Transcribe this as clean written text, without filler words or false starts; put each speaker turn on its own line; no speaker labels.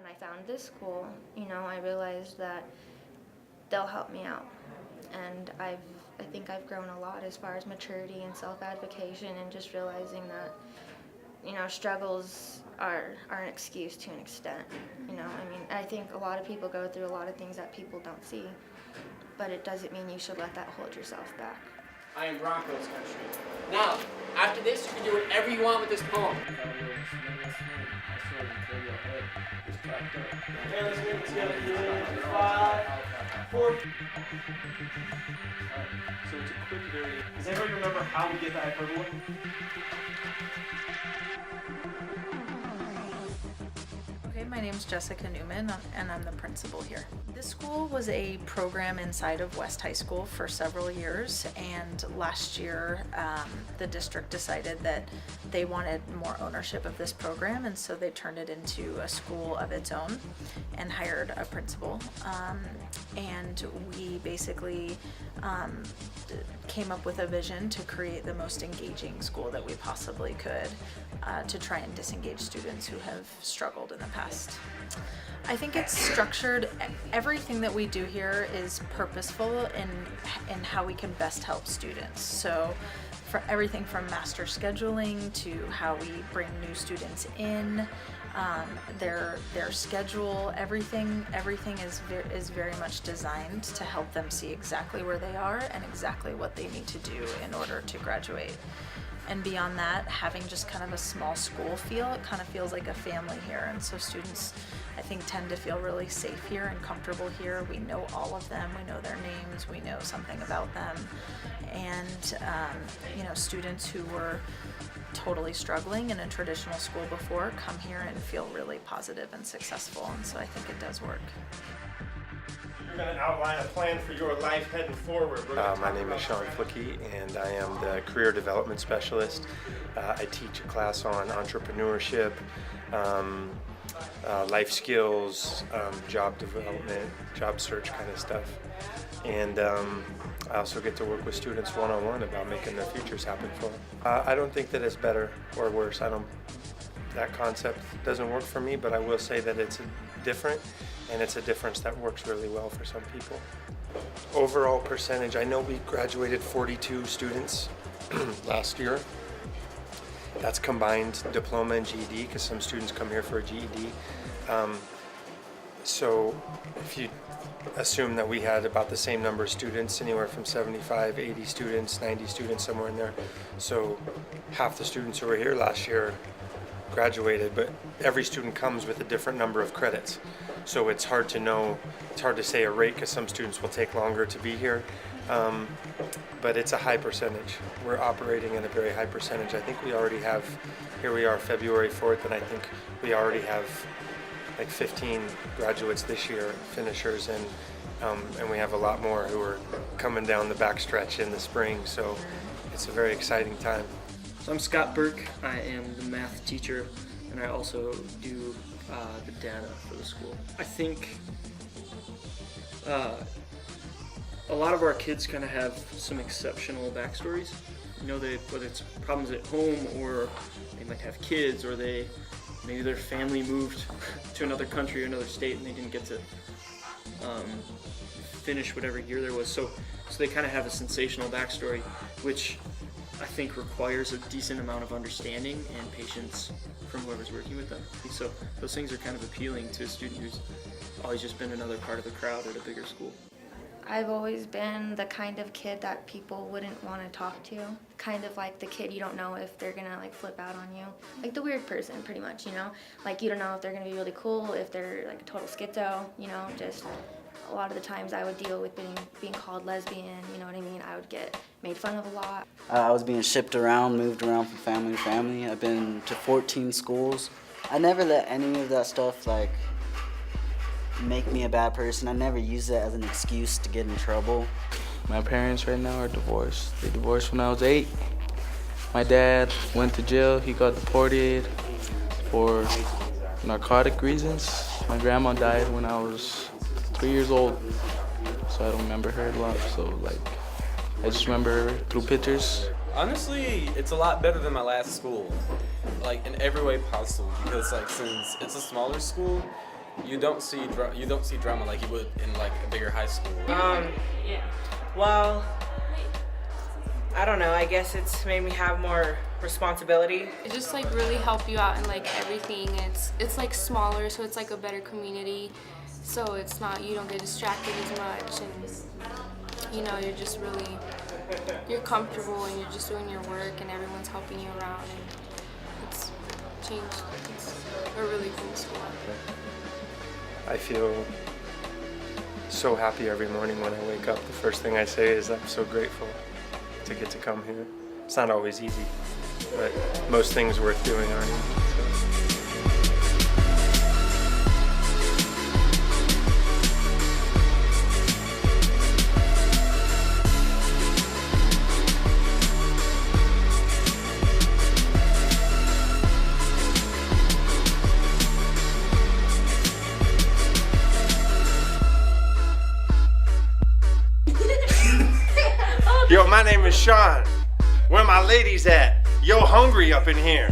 When I found this school, I realized that they'll help me out. And I think I've grown a lot as far as maturity and self-advocation and just realizing that, struggles are an excuse to an extent. I think a lot of people go through a lot of things that people don't see, but it doesn't mean you should let that hold yourself back.
I am Broncos country. Now, after this, you can do whatever you want with this poem. Okay, let's get it together. 5, 4.
So it's a quick variation.
Does anybody remember how we get the hyperbola?
Okay, my name's Jessica Newman, and I'm the principal here. This school was a program inside of West High School for several years, and last year the district decided that they wanted more ownership of this program, and so they turned it into a school of its own and hired a principal. And we basically came up with a vision to create the most engaging school that we possibly could to try and disengage students who have struggled in the past. I think it's structured. Everything that we do here is purposeful in how we can best help students. So for everything from master scheduling to how we bring new students in, their schedule, everything is very much designed to help them see exactly where they are and exactly what they need to do in order to graduate. And beyond that, having just kind of a small school feel, it kind of feels like a family here. And so students, I think, tend to feel really safe here and comfortable here. We know all of them, we know their names, we know something about them. And students who were totally struggling in a traditional school before come here and feel really positive and successful. And so I think it does work.
You're going to outline a plan for your life heading forward.
My name is Sean Flicky, and I am the Career Development Specialist. I teach a class on entrepreneurship, life skills, job development, job search kind of stuff. And I also get to work with students one-on-one about making their futures happen for them. I don't think that it's better or worse. That concept doesn't work for me, but I will say that it's different, and it's a difference that works really well for some people. Overall percentage, I know we graduated 42 students last year. That's combined diploma and GED, because some students come here for a GED. So if you assume that we had about the same number of students, anywhere from 75, 80 students, 90 students, somewhere in there. So half the students who were here last year graduated, but every student comes with a different number of credits. So it's hard to say a rate, because some students will take longer to be here. But it's a high percentage. We're operating in a very high percentage. I think we already have, here we are February 4th, and I think we already have like 15 graduates this year, finishers, and we have a lot more who are coming down the backstretch in the spring. So it's a very exciting time.
So I'm Scott Burke. I am the math teacher, and I also do the data for the school. I think a lot of our kids kind of have some exceptional backstories. Whether it's problems at home, or they might have kids, or maybe their family moved to another country or another state and they didn't get to finish whatever year there was. So they kind of have a sensational backstory, which I think requires a decent amount of understanding and patience from whoever's working with them. So those things are kind of appealing to a student who's always just been another part of the crowd at a bigger school.
I've always been the kind of kid that people wouldn't want to talk to. Kind of like the kid you don't know if they're gonna flip out on you. Like the weird person, pretty much, Like you don't know if they're gonna be really cool, if they're like a total schizo, just a lot of the times I would deal with being called lesbian, I would get made fun of a lot.
I was being shipped around, moved around from family to family. I've been to 14 schools. I never let any of that stuff make me a bad person. I never use it as an excuse to get in trouble.
My parents right now are divorced. They divorced when I was 8. My dad went to jail. He got deported for narcotic reasons. My grandma died when I was 3 years old, so I don't remember her a lot. So I just remember her through pictures.
Honestly, it's a lot better than my last school, in every way possible, because since it's a smaller school, you don't see drama like you would in like a bigger high school.
Well, I don't know. I guess it's made me have more responsibility.
It just like really help you out in like everything. It's like smaller, so it's like a better community. So it's not, you don't get distracted as much, and you know, you're just really, you're comfortable and you're just doing your work and everyone's helping you around, and it's changed. It's a really cool school.
I feel so happy every morning when I wake up. The first thing I say is I'm so grateful to get to come here. It's not always easy, but most things worth doing aren't easy.
Yo, my name is Sean. Where my ladies at? Yo, hungry up in here.